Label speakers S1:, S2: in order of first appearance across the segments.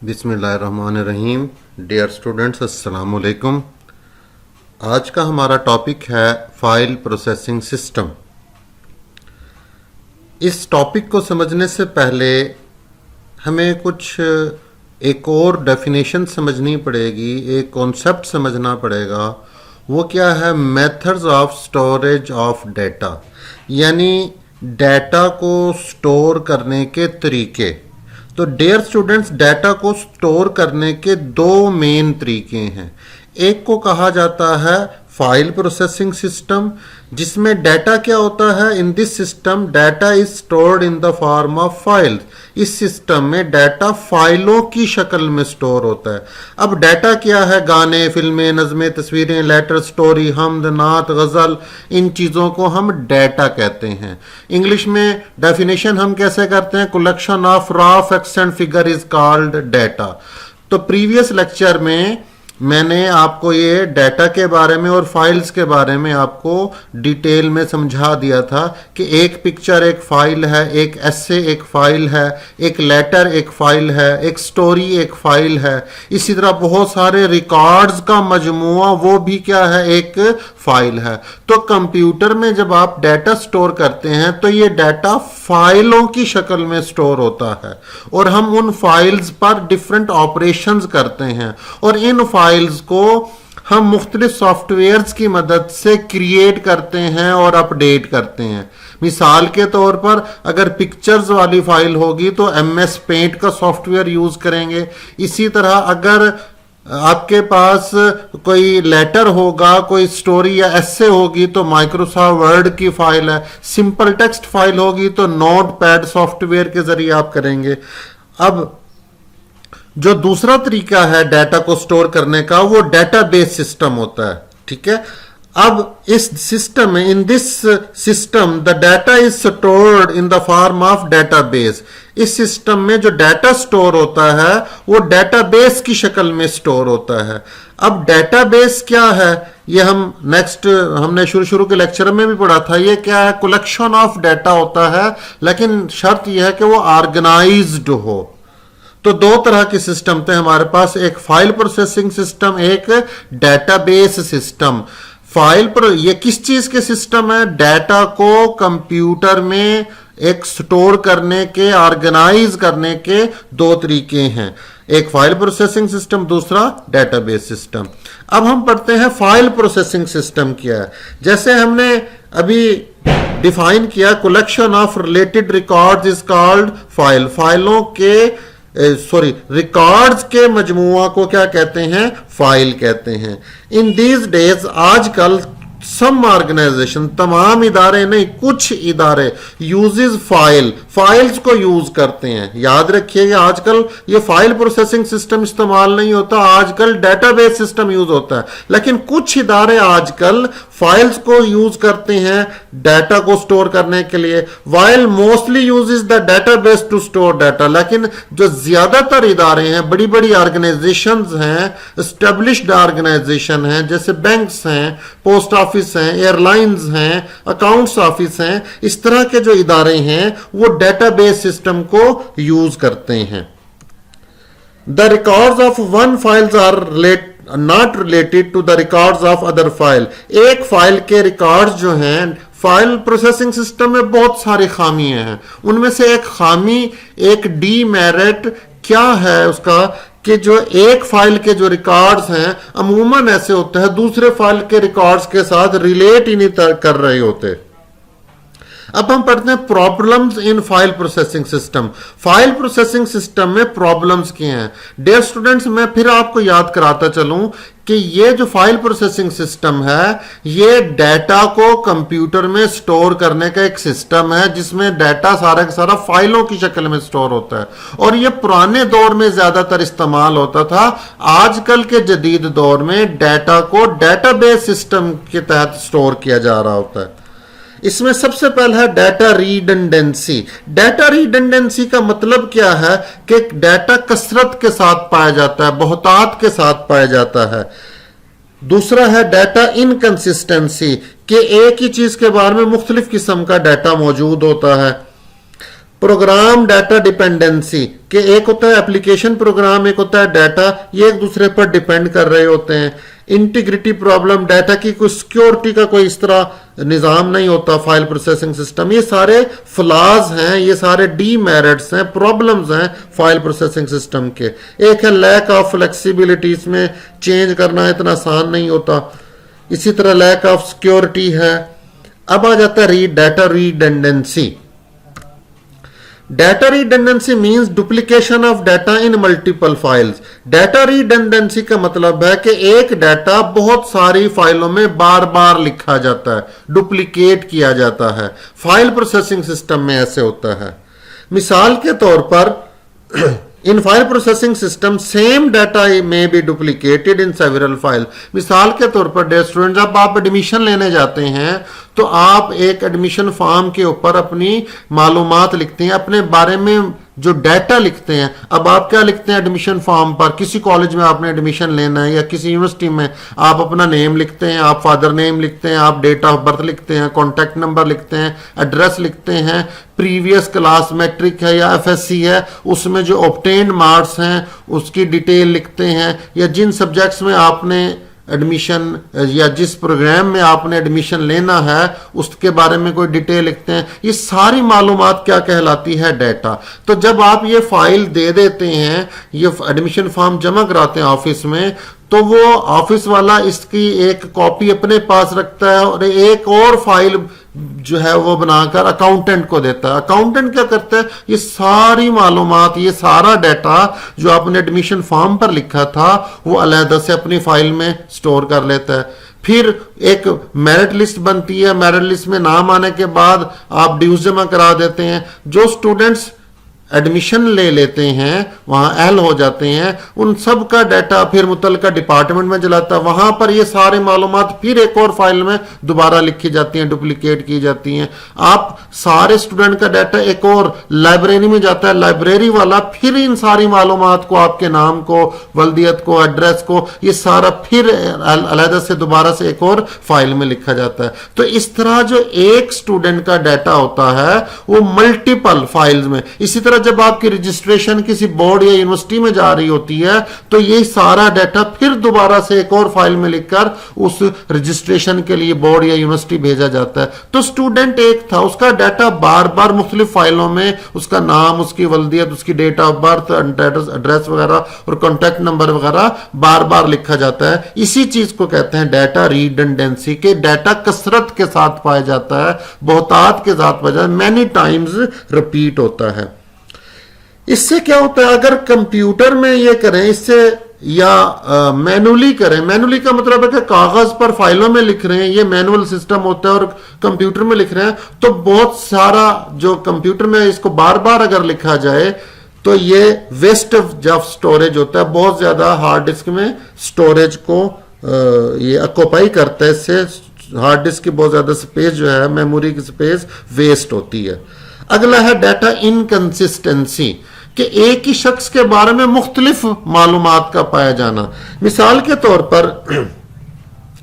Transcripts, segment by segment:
S1: बिस्मिल्लाहिर्रहमानिर्रहीम। Dear students, अस्सलाम वालेकुम। आज का हमारा टॉपिक है फाइल प्रोसेसिंग सिस्टम। इस टॉपिक को समझने से पहले हमें कुछ एक और डेफिनेशन समझनी पड़ेगी, एक कॉन्सेप्ट समझना पड़ेगा। वो क्या है? Methods of storage of data, यानी डाटा को स्टोर करने के तरीके। तो डियर स्टूडेंट्स, डाटा को स्टोर करने के दो मेन तरीके हैं। एक को कहा जाता है फाइल प्रोसेसिंग सिस्टम, जिसमें डाटा क्या होता है? In this system data is stored in the form of files. इस सिस्टम में डाटा फाइलों की शक्ल में स्टोर होता है। अब डाटा क्या है? गाने, फिल्में, नज़में, तस्वीरें, लेटर, स्टोरी, हमद, नात, गज़ल, इन चीज़ों को हम डाटा कहते हैं। इंग्लिश में डेफिनेशन हम कैसे करते हैं? Collection of raw facts and figure is called data. तो प्रीवियस लेक्चर में मैंने आपको ये डाटा के बारे में और फाइल्स के बारे में आपको डिटेल में समझा दिया था कि एक पिक्चर एक फाइल है, एक एसे एक फाइल है, एक लेटर एक फाइल है, एक स्टोरी एक फाइल है। इसी तरह बहुत सारे रिकॉर्ड्स का मजमूआ, वो भी क्या है? एक फाइल है। तो कंप्यूटर में जब आप डाटा स्टोर करते हैं तो ये डाटा फाइलों की शक्ल में स्टोर होता है और हम उन फाइल्स पर डिफरेंट ऑपरेशंस करते हैं और इन फाइल्स को हम मुख्तलिफ सॉफ्टवेयर्स की मदद से क्रिएट करते हैं और अपडेट करते हैं। मिसाल के तौर पर अगर पिक्चर्स वाली फाइल होगी तो MS पेंट का सॉफ्टवेयर यूज करेंगे। इसी तरह अगर आपके पास कोई लेटर होगा, कोई स्टोरी या एसे होगी तो माइक्रोसॉफ्ट वर्ड की फाइल है। सिंपल टेक्स्ट फाइल होगी तो नोटपैड सॉफ्टवेयर के जरिए आप करेंगे। अब जो दूसरा तरीका है डाटा को स्टोर करने का, वो डेटाबेस सिस्टम होता है। ठीक है। अब इस सिस्टम में, in this system the data is stored in the form of database. इस सिस्टम में जो डाटा स्टोर होता है वो डेटाबेस की शक्ल में स्टोर होता है। अब डेटाबेस क्या है? ये हमने शुरू के लेक्चर में भी पढ़ा था। ये क्या है? कलेक्शन ऑफ डाटा होता है, लेकिन शर्त यह है कि वो ऑर्गेनाइज्ड हो। तो दो तरह के सिस्टम थे हमारे पास, एक फाइल प्रोसेसिंग सिस्टम, एक डेटाबेस सिस्टम। फाइल पर ये किस चीज के सिस्टम है? डाटा को कंप्यूटर में एक स्टोर करने के, ऑर्गेनाइज करने के दो तरीके हैं। एक फाइल प्रोसेसिंग सिस्टम, दूसरा डेटाबेस सिस्टम। अब हम पढ़ते हैं फाइल प्रोसेसिंग सिस्टम क्या है। जैसे हमने अभी डिफाइन किया, collection of related records is called file. फाइलों के रिकॉर्ड्स के मजमुआ को क्या कहते हैं? फाइल कहते हैं। इन दीज डेज, आजकल सम ऑर्गेनाइजेशन, तमाम इदारे नहीं, कुछ इदारे यूजेस फाइल्स को यूज करते हैं। याद रखिएगा, आजकल ये फाइल प्रोसेसिंग सिस्टम इस्तेमाल नहीं होता, आजकल डेटाबेस सिस्टम यूज होता है। लेकिन कुछ इदारे आजकल फाइल्स को यूज करते हैं डाटा को स्टोर करने के लिए, while mostly uses the database to store data. लेकिन जो ज्यादातर इदारे हैं, बड़ी बड़ी ऑर्गेनाइजेशंस हैं, एस्टेब्लिश्ड ऑर्गेनाइजेशन हैं, जैसे बैंक्स हैं, पोस्ट ऑफिस हैं, एयरलाइंस हैं, अकाउंट्स ऑफिस हैं, इस तरह के जो इदारे हैं वो डेटाबेस सिस्टम को यूज करते हैं। The records of one files are not related to the records of other file. एक फाइल के रिकॉर्ड्स जो हैं, फाइल प्रोसेसिंग सिस्टम में बहुत सारी खामियां हैं। उनमें से एक खामी, एक डीमेरिट क्या है उसका, कि जो एक फाइल के जो रिकॉर्ड्स हैं अमूमन ऐसे होते हैं दूसरे फाइल के रिकॉर्ड्स के साथ रिलेट ही नहीं कर रहे होते। अब हम पढ़ते हैं problems in file processing system. File processing system में प्रॉब्लम्स क्या हैं? डियर स्टूडेंट्स, मैं फिर आपको याद कराता चलूं कि ये जो फाइल प्रोसेसिंग सिस्टम है, ये डाटा को कंप्यूटर में स्टोर करने का एक सिस्टम है, जिसमें डाटा सारा का सारा फाइलों की शक्ल में स्टोर होता है। और ये पुराने दौर में ज्यादातर इस्तेमाल होता था। आजकल के जदीद दौर में डाटा को डेटाबेस सिस्टम के तहत स्टोर किया जा रहा होता है। इसमें सबसे पहला है डाटा रिडंडेंसी। डाटा रिडंडेंसी का मतलब क्या है? कि डाटा कसरत के साथ पाया जाता है, बहुतात के साथ पाया जाता है। दूसरा है डाटा इनकंसिस्टेंसी, कि एक ही चीज के बारे में मुख्तलिफ किस्म का डाटा मौजूद होता है। प्रोग्राम डाटा डिपेंडेंसी कि एक होता है एप्लीकेशन प्रोग्राम, एक होता है डाटा, ये एक दूसरे पर डिपेंड कर रहे होते हैं। इंटीग्रिटी प्रॉब्लम, डाटा की कोई सिक्योरिटी का कोई इस तरह निज़ाम नहीं होता फाइल प्रोसेसिंग सिस्टम। ये सारे फ्लॉज हैं, ये सारे डीमेरिट्स हैं, प्रॉब्लम्स हैं फाइल प्रोसेसिंग सिस्टम के। एक है लैक ऑफ फ्लेक्सिबिलिटी, इसमें चेंज करना इतना आसान नहीं होता। इसी तरह लैक ऑफ सिक्योरिटी है। अब आ जाता है data redundancy. Data redundancy means duplication of data in multiple files. Data redundancy का मतलब है कि एक डाटा बहुत सारी फाइलों में बार बार लिखा जाता है, डुप्लीकेट किया जाता है। फाइल प्रोसेसिंग सिस्टम में ऐसे होता है। मिसाल के तौर पर in file processing system same data में be duplicated in several file. मिसाल के तौर पर डियर स्टूडेंट, जब आप एडमिशन लेने जाते हैं तो आप एक एडमिशन फॉर्म के ऊपर अपनी मालूमात लिखते हैं, अपने बारे में जो डाटा लिखते हैं। अब आप क्या लिखते हैं एडमिशन फॉर्म पर? किसी कॉलेज में आपने एडमिशन लेना है या किसी यूनिवर्सिटी में, आप अपना नेम लिखते हैं, आप फादर नेम लिखते हैं, आप डेट ऑफ बर्थ लिखते हैं, कॉन्टैक्ट नंबर लिखते हैं, एड्रेस लिखते हैं, प्रीवियस क्लास मैट्रिक है या एफएससी है उसमें जो ऑब्टेन्ड मार्क्स हैं उसकी डिटेल लिखते हैं, या जिन सब्जेक्ट्स में आपने एडमिशन या जिस प्रोग्राम में आपने एडमिशन लेना है उसके बारे में कोई डिटेल लिखते हैं। ये सारी मालूमात क्या कहलाती है? डाटा। तो जब आप ये फाइल दे देते हैं, ये एडमिशन फॉर्म जमा कराते हैं ऑफिस में, तो वो ऑफिस वाला इसकी एक कॉपी अपने पास रखता है और एक और फाइल जो है वो बनाकर अकाउंटेंट को देता है। अकाउंटेंट क्या करता है? ये सारी मालूमात, ये सारा डाटा जो आपने एडमिशन फॉर्म पर लिखा था वो अलहदा से अपनी फाइल में स्टोर कर लेता है। फिर एक मेरिट लिस्ट बनती है, मेरिट लिस्ट में नाम आने के बाद आप ड्यूज जमा करा देते हैं। जो स्टूडेंट्स एडमिशन ले लेते हैं वहां एल हो जाते हैं, उन सब का डाटा फिर मुतलका डिपार्टमेंट में चलाता है। वहां पर ये सारे मालूमात फिर एक और फाइल में दोबारा लिखी जाती हैं, डुप्लीकेट की जाती हैं। आप सारे स्टूडेंट का डाटा एक और लाइब्रेरी में जाता है, लाइब्रेरी वाला फिर इन सारी मालूमात को, आपके नाम को, वल्दियत को, एड्रेस को, ये सारा फिर अलहदा से दोबारा से एक और फाइल में लिखा जाता है। तो इस तरह जो एक स्टूडेंट का डाटा होता है वो मल्टीपल फाइल्स में। इसी तरह जब आपकी रजिस्ट्रेशन किसी बोर्ड या यूनिवर्सिटी में जा रही होती है तो ये सारा डाटा फिर दोबारा से एक और फाइल में लिखकर उस रजिस्ट्रेशन के लिए बोर्ड या यूनिवर्सिटी भेजा जाता है। तो स्टूडेंट एक था, उसका डाटा बार बार मुख्तलिफ फाइलों में, उसका नाम, उसकी वल्दियत, उसकी डेट ऑफ बर्थ, एड्रेस वगैरह और कॉन्टैक्ट नंबर वगैरह बार बार लिखा जाता है। इसी चीज को कहते हैं डाटा रिडंडेंसी, के डाटा कसरत के साथ पाया जाता है, बहुतात के साथ पाया जाता है, मैनी टाइम्स रिपीट होता है। इससे क्या होता है? अगर कंप्यूटर में ये करें इससे या मैनुअली करें, मैनुअली का मतलब है कि कागज पर फाइलों में लिख रहे हैं, ये मैनुअल सिस्टम होता है, और कंप्यूटर में लिख रहे हैं तो बहुत सारा जो कंप्यूटर में इसको बार बार अगर लिखा जाए तो ये वेस्ट ऑफ स्टोरेज होता है, बहुत ज्यादा हार्ड डिस्क में स्टोरेज को ये ऑक्यूपाई करता है। इससे हार्ड डिस्क की बहुत ज्यादा स्पेस जो है, मेमोरी की स्पेस वेस्ट होती है। अगला है डाटा इनकंसिस्टेंसी, कि एक ही शख्स के बारे में मुख्तलिफ मालूमात का पाया जाना। मिसाल के तौर पर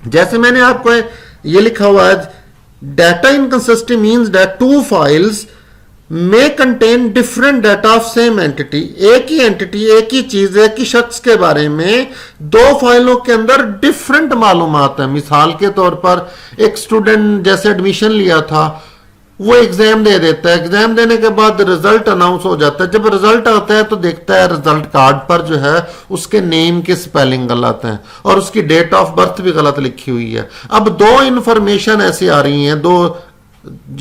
S1: जैसे मैंने आपको ये लिखा हुआ है, data inconsistency means that two files में contain different data of same entity. एक ही एंटिटी, एक ही चीज, एक ही शख्स के बारे में दो फाइलों के अंदर डिफरेंट मालूमात है। मिसाल के तौर पर एक स्टूडेंट जैसे एडमिशन लिया था, वो एग्जाम दे देता है, एग्जाम देने के बाद रिजल्ट अनाउंस हो जाता है। जब रिजल्ट आता है तो देखता है रिजल्ट कार्ड पर जो है उसके नेम की स्पेलिंग गलत है और उसकी डेट ऑफ बर्थ भी गलत लिखी हुई है। अब दो इंफॉर्मेशन ऐसी आ रही हैं, दो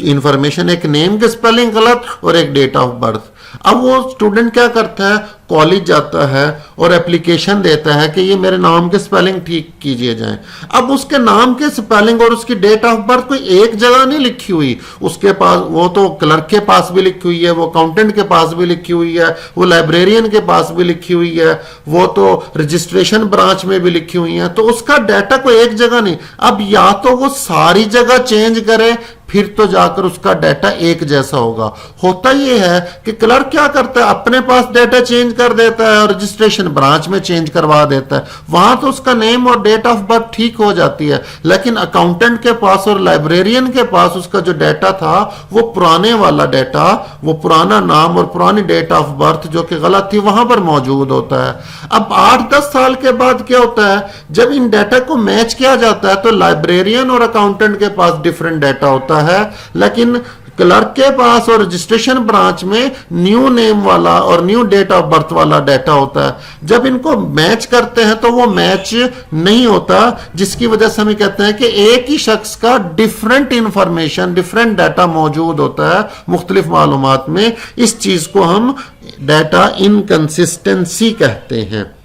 S1: इंफॉर्मेशन, एक नेम की स्पेलिंग गलत और एक डेट ऑफ बर्थ। अब वो स्टूडेंट क्या करता है? कॉलेज जाता है और एप्लीकेशन देता है कि ये मेरे नाम के स्पेलिंग ठीक कीजिए जाए। अब उसके नाम के स्पेलिंग और उसकी डेट ऑफ बर्थ कोई एक जगह नहीं लिखी हुई, उसके पास, वो तो क्लर्क के पास भी लिखी हुई है, वो अकाउंटेंट के पास भी लिखी हुई है, वो लाइब्रेरियन के पास भी लिखी हुई है, वो तो रजिस्ट्रेशन ब्रांच में भी लिखी हुई है। तो उसका डाटा कोई एक जगह नहीं। अब या तो वो सारी जगह चेंज करे फिर तो जाकर उसका डाटा एक जैसा होगा। होता यह है कि क्लर्क क्या करता है, अपने पास डाटा चेंज कर देता है और रजिस्ट्रेशन ब्रांच में चेंज करवा देता है, वहां तो उसका नेम और डेट ऑफ बर्थ ठीक हो जाती है, लेकिन अकाउंटेंट के पास और लाइब्रेरियन के पास उसका जो डाटा था वो पुराने वाला डाटा, वो पुराना नाम और पुरानी डेट ऑफ बर्थ जो कि गलत थी वहां पर मौजूद होता है। अब 8-10 साल के बाद क्या होता है, जब इन डाटा को मैच किया जाता है तो लाइब्रेरियन और अकाउंटेंट के पास डिफरेंट डाटा होता है, लेकिन क्लर्क के पास और रजिस्ट्रेशन ब्रांच में न्यू नेम वाला और न्यू डेट ऑफ बर्थ वाला डाटा होता है। जब इनको मैच करते हैं तो वो मैच नहीं होता, जिसकी वजह से हम कहते हैं कि एक ही शख्स का डिफरेंट इंफॉर्मेशन, डिफरेंट डाटा मौजूद होता है मुख्तलिफ मालूमात में। इस चीज को हम डाटा इनकंसिस्टेंसी कहते हैं।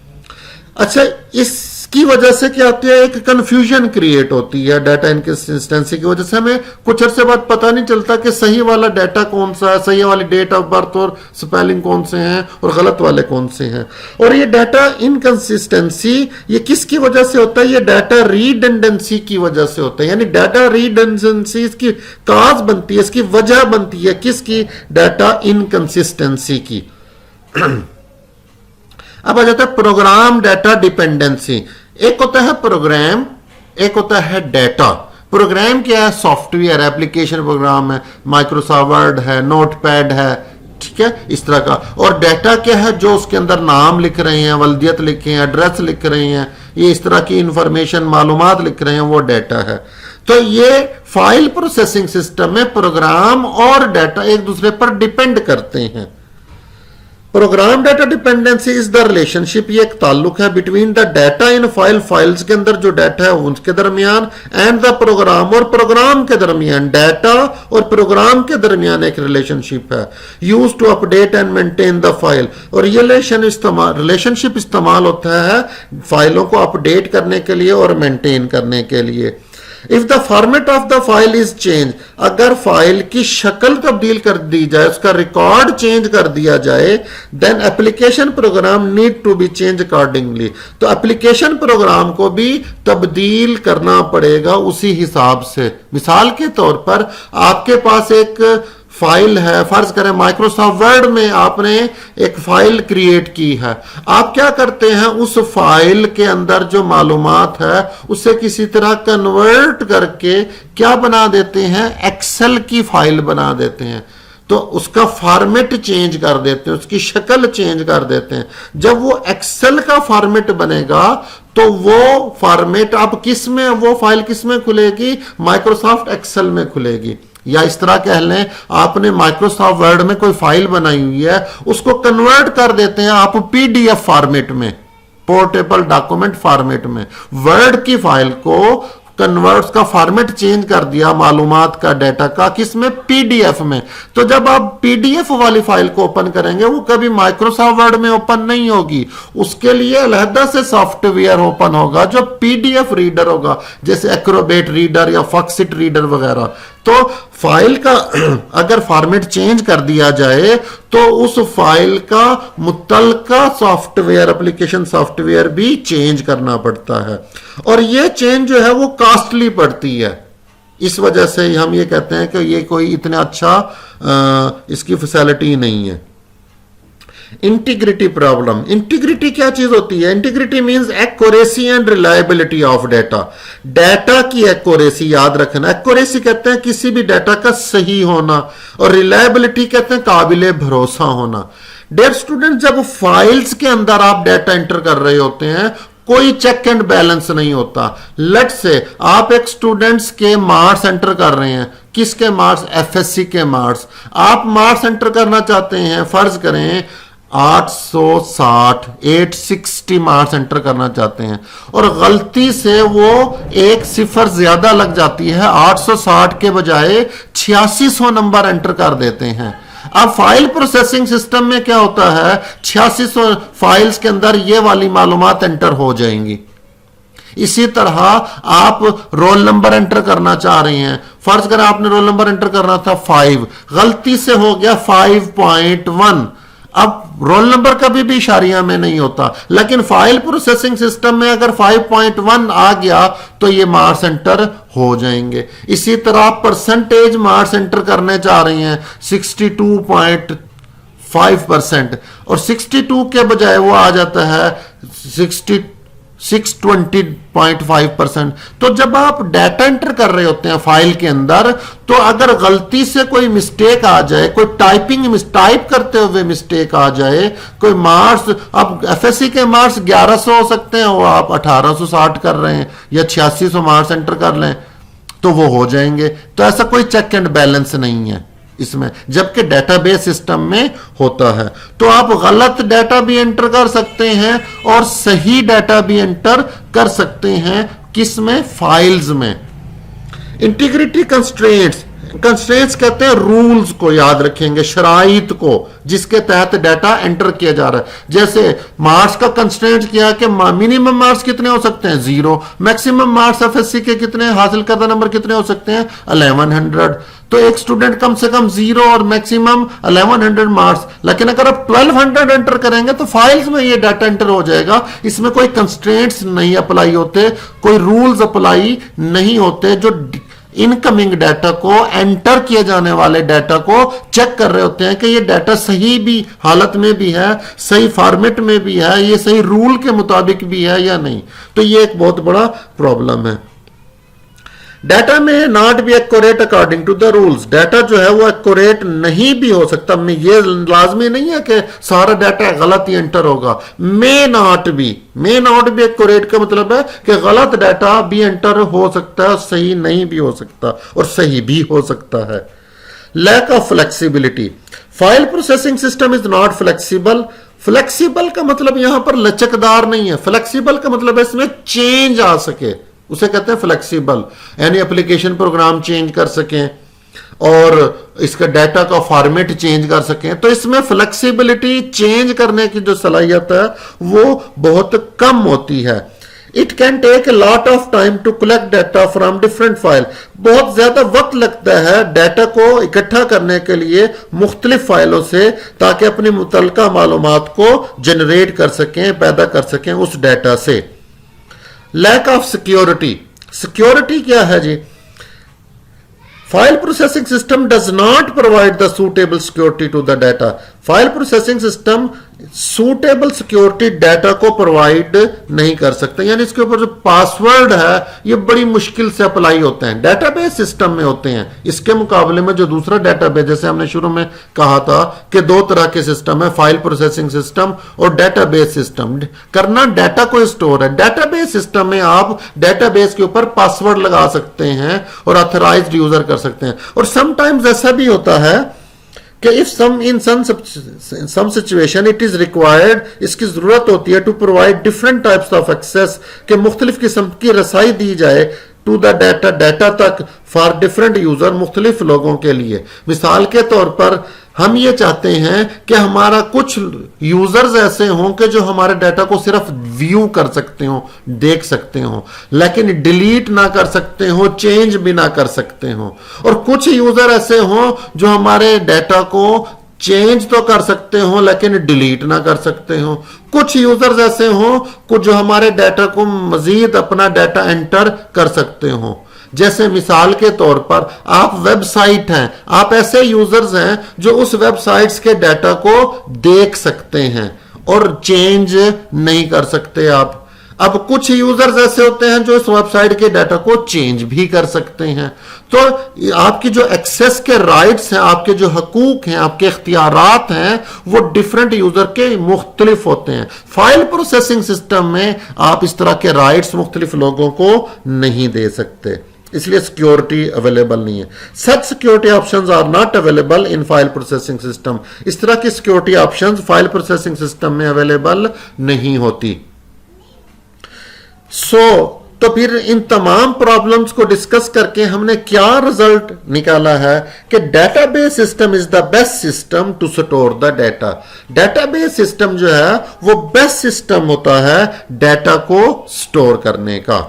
S1: अच्छा, इसकी वजह से क्या होती है, एक कंफ्यूजन क्रिएट होती है डाटा इनकंसिस्टेंसी की वजह से। हमें कुछ अर्से बाद पता नहीं चलता कि सही वाला डाटा कौन सा है, सही वाली डेट ऑफ बर्थ और स्पेलिंग कौन से हैं और गलत वाले कौन से हैं। और ये डाटा इनकंसिस्टेंसी ये किसकी वजह से होता है, ये डाटा रिडंडेंसी की वजह से होता है। यानी डाटा रिडंडेंसी इसकी काज बनती है, इसकी वजह बनती है किसकी, डाटा इनकंसिस्टेंसी की। अब आ जाता है प्रोग्राम डाटा डिपेंडेंसी। एक होता है प्रोग्राम, एक होता है डाटा। प्रोग्राम क्या है, सॉफ्टवेयर, एप्लीकेशन प्रोग्राम है, माइक्रोसॉफ्ट वर्ड है, नोटपैड है, ठीक है, इस तरह का। और डाटा क्या है, जो उसके अंदर नाम लिख रहे हैं, वल्दियत लिखे हैं, एड्रेस लिख रहे हैं, ये इस तरह की इंफॉर्मेशन मालूमात लिख रहे हैं, वो डाटा है। तो ये फाइल प्रोसेसिंग सिस्टम में प्रोग्राम और डाटा एक दूसरे पर डिपेंड करते हैं। Program data dependency is the relationship, ये एक ताल्लुक है between the data in file, files के अंदर जो डाटा है उनके दरमियान, एंड द प्रोग्राम, और प्रोग्राम के दरमियान, डाटा और प्रोग्राम के दरमियान एक रिलेशनशिप है। Use to update and maintain the file, और ये रिलेशनशिप इस्तेमाल होता है फाइलों को अपडेट करने के लिए और मेंटेन करने के लिए। If the format of the file is change, अगर फाइल की शक्ल तब्दील कर दी जाए, उसका रिकॉर्ड चेंज कर दिया जाए, then application program need to be change accordingly, तो एप्लीकेशन प्रोग्राम को भी तब्दील करना पड़ेगा उसी हिसाब से। मिसाल के तौर पर आपके पास एक फाइल है, फर्ज करें माइक्रोसॉफ्ट वर्ड में आपने एक फाइल क्रिएट की है। आप क्या करते हैं, उस फाइल के अंदर जो मालूमात है उसे किसी तरह कन्वर्ट करके क्या बना देते हैं, एक्सेल की फाइल बना देते हैं। तो उसका फॉर्मेट चेंज कर देते हैं, उसकी शक्ल चेंज कर देते हैं। जब वो एक्सेल का फॉर्मेट बनेगा तो वो फॉर्मेट अब किस में, वो फाइल किस में खुलेगी, माइक्रोसॉफ्ट एक्सेल में खुलेगी। या इस तरह कह लें, आपने माइक्रोसॉफ्ट वर्ड में कोई फाइल बनाई हुई है, उसको कन्वर्ट कर देते हैं आप पीडीएफ फॉर्मेट में, पोर्टेबल डॉक्यूमेंट फॉर्मेट में। वर्ड की फाइल को कन्वर्ट्स का फॉर्मेट चेंज कर दिया मालूमात का, डाटा का, किसमें, पीडीएफ में। तो जब आप पीडीएफ वाली फाइल को ओपन करेंगे वो कभी माइक्रोसॉफ्ट वर्ड में ओपन नहीं होगी, उसके लिए अलहदा से सॉफ्टवेयर ओपन होगा जो पीडीएफ रीडर होगा, जैसे एक्रोबेट रीडर या फॉक्सिट रीडर वगैरह। तो फाइल का अगर फॉर्मेट चेंज कर दिया जाए तो उस फाइल का मुतल्लिका सॉफ्टवेयर, एप्लीकेशन सॉफ्टवेयर भी चेंज करना पड़ता है, और ये चेंज जो है वो कॉस्टली पड़ती है। इस वजह से हम ये कहते हैं कि ये कोई इतना अच्छा इसकी फैसिलिटी नहीं है। इंटीग्रिटी प्रॉब्लम, इंटीग्रिटी क्या चीज होती है, integrity means accuracy and reliability of data. Data की एक्यूरेसी याद रखना, एक्यूरेसी कहते हैं किसी भी डाटा का सही होना, और रिलायबिलिटी कहते हैं काबिले भरोसा होना। डियर स्टूडेंट, जब फाइल्स के अंदर आप डाटा एंटर कर रहे होते हैं कोई चेक एंड बैलेंस नहीं होता। लेट से आप एक स्टूडेंट्स के मार्क्स एंटर कर रहे हैं, किसके मार्क्स, एफएससी के मार्क्स। आप मार्क्स एंटर करना चाहते हैं, फर्ज करें 860 मार्क्स एंटर करना चाहते हैं, और गलती से वो एक सिफर ज्यादा लग जाती है, 860 के बजाय 8600 नंबर एंटर कर देते हैं। अब फाइल प्रोसेसिंग सिस्टम में क्या होता है, 8600 फाइल्स के अंदर ये वाली मालूमात एंटर हो जाएंगी। इसी तरह आप रोल नंबर एंटर करना चाह रहे हैं, फर्ज करें आपने रोल नंबर एंटर करना था 5, गलती से हो गया 5.1। अब रोल नंबर कभी भी इशारिया में नहीं होता, लेकिन फाइल प्रोसेसिंग सिस्टम में अगर 5.1 आ गया तो ये मार्क्स एंटर हो जाएंगे। इसी तरह आप परसेंटेज मार्क्स एंटर करने जा रहे हैं 62.5% और 62 के बजाय वो आ जाता है 620.5%। तो जब आप डाटा एंटर कर रहे होते हैं फाइल के अंदर, तो अगर गलती से कोई मिस्टेक आ जाए, कोई टाइप करते हुए मिस्टेक आ जाए, कोई मार्क्स, अब एफएससी के मार्क्स 1100 हो सकते हैं, वो आप 1860 कर रहे हैं या 8600 मार्क्स एंटर कर लें तो वो हो जाएंगे। तो ऐसा कोई चेक एंड बैलेंस नहीं है इसमें, जबकि डेटाबेस सिस्टम में होता है। तो आप गलत डाटा भी एंटर कर सकते हैं और सही डाटा भी एंटर कर सकते हैं, किसमें? फाइल्स में। इंटीग्रिटी कंस्ट्रेंट्स, कंस्ट्रेंट्स कहते हैं रूल्स को, याद रखेंगे, शराइत को जिसके तहत डाटा एंटर किया जा रहा है। जैसे मार्क्स का कंस्ट्रेंट किया कि मिनिमम मार्क्स कितने हो सकते हैं? 0। मैक्सिमम मार्क्स एफएससी के कितने, हासिल करदा नंबर कितने हो सकते हैं? 1100। तो एक स्टूडेंट कम से कम 0 और मैक्सिमम 1100 मार्क्स, लेकिन अगर आप 1200 एंटर करेंगे तो फाइल्स में ये डाटा एंटर हो जाएगा। इसमें कोई कंस्ट्रेंट्स नहीं अप्लाई होते, कोई रूल्स अप्लाई नहीं होते, जो इनकमिंग डाटा को, एंटर किए जाने वाले डाटा को चेक कर रहे होते हैं कि ये डाटा सही भी हालत में भी है, सही फॉर्मेट में भी है, ये सही रूल के मुताबिक भी है या नहीं। तो ये एक बहुत बड़ा प्रॉब्लम है। डाटा में not be accurate according to the rules, data जो है वो एक्यूरेट नहीं भी हो सकता। में ये लाजमी नहीं है कि सारा डाटा गलत ही एंटर होगा। मे नॉट बी एक्यूरेट का मतलब है कि गलत डाटा भी एंटर हो सकता है, सही नहीं भी हो सकता और सही भी हो सकता है। Lack of flexibility, file processing system is not flexible. Flexible का मतलब यहां पर लचकदार नहीं है, फ्लेक्सिबल का मतलब है इसमें चेंज आ सके, उसे कहते हैं फ्लेक्सिबल। यानी एप्लीकेशन प्रोग्राम चेंज कर सकें और इसका डाटा का फॉर्मेट चेंज कर सकें। तो इसमें फ्लेक्सिबिलिटी, चेंज करने की जो सलाहियत है वो बहुत कम होती है। It can take a lot of time to collect data from different file, बहुत ज्यादा वक्त लगता है डाटा को इकट्ठा करने के लिए मुख्तलिफ फाइलों से, ताकि अपनी मुतल्लिका मालूमात को जनरेट कर सकें, पैदा कर सकें उस डाटा से। लैक ऑफ सिक्योरिटी, सिक्योरिटी क्या है जी? File processing system does not provide the suitable security to the data. File processing system suitable security data को प्रोवाइड नहीं कर सकते, यानी इसके ऊपर जो पासवर्ड है ये बड़ी मुश्किल से अप्लाई होते हैं, डेटाबेस सिस्टम में होते हैं। इसके मुकाबले में जो दूसरा डेटाबेस, जैसे हमने शुरू में कहा था कि दो तरह के सिस्टम है, फाइल प्रोसेसिंग सिस्टम और डेटाबेस सिस्टम। करना डाटा को स्टोर है। डेटाबेस सिस्टम में आप डेटाबेस के ऊपर पासवर्ड लगा सकते हैं और ऑथराइज्ड यूजर कर सकते हैं। और समटाइम्स ऐसा भी होता है कि if some situation it is required, इसकी जरूरत होती है to provide different types of access, के मुख्तलिफ किस्म की रसाई दी जाए टू द डाटा, डाटा तक, फॉर डिफरेंट यूजर, मुख्तलिफ लोगों के लिए। मिसाल के तौर पर हम ये चाहते हैं कि हमारा कुछ यूजर्स ऐसे हों कि जो हमारे डाटा को सिर्फ व्यू कर सकते हो, देख सकते हो, लेकिन डिलीट ना कर सकते हो, चेंज भी ना कर सकते हो। और कुछ यूजर ऐसे हों जो हमारे डाटा को चेंज तो कर सकते हो लेकिन डिलीट ना कर सकते हो। कुछ यूजर्स ऐसे हों कुछ जो हमारे डाटा को मजीद अपना डाटा एंटर कर सकते हो। जैसे मिसाल के तौर पर आप वेबसाइट हैं, आप ऐसे यूजर्स हैं जो उस वेबसाइट्स के डाटा को देख सकते हैं और चेंज नहीं कर सकते आप। अब कुछ यूजर्स ऐसे होते हैं जो इस वेबसाइट के डाटा को चेंज भी कर सकते हैं। तो आपकी जो एक्सेस के राइट्स हैं, आपके जो हकूक हैं, आपके इख्तियारात हैं, वो डिफरेंट यूजर के मुख्तलिफ होते हैं। फाइल प्रोसेसिंग सिस्टम में आप इस तरह के राइट्स मुख्तलिफ लोगों को नहीं दे सकते, इसलिए सिक्योरिटी अवेलेबल नहीं है। Such security options are not available in file processing system. इस तरह की security options file processing system में अवेलेबल नहीं होती। तो फिर इन तमाम प्रॉब्लम्स को डिस्कस करके हमने क्या रिजल्ट निकाला है कि database system is the best system to store the data. Database system जो है वो बेस्ट सिस्टम होता है डाटा को स्टोर करने का।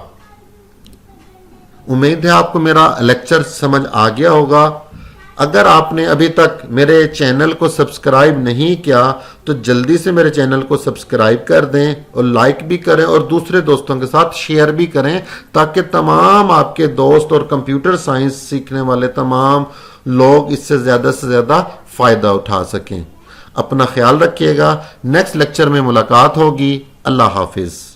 S1: उम्मीद है आपको मेरा लेक्चर समझ आ गया होगा। अगर आपने अभी तक मेरे चैनल को सब्सक्राइब नहीं किया तो जल्दी से मेरे चैनल को सब्सक्राइब कर दें और लाइक भी करें और दूसरे दोस्तों के साथ शेयर भी करें, ताकि तमाम आपके दोस्त और कंप्यूटर साइंस सीखने वाले तमाम लोग इससे से ज़्यादा फ़ायदा उठा सकें। अपना ख्याल रखिएगा। नेक्स्ट लेक्चर में मुलाकात होगी। अल्लाह हाफिज़।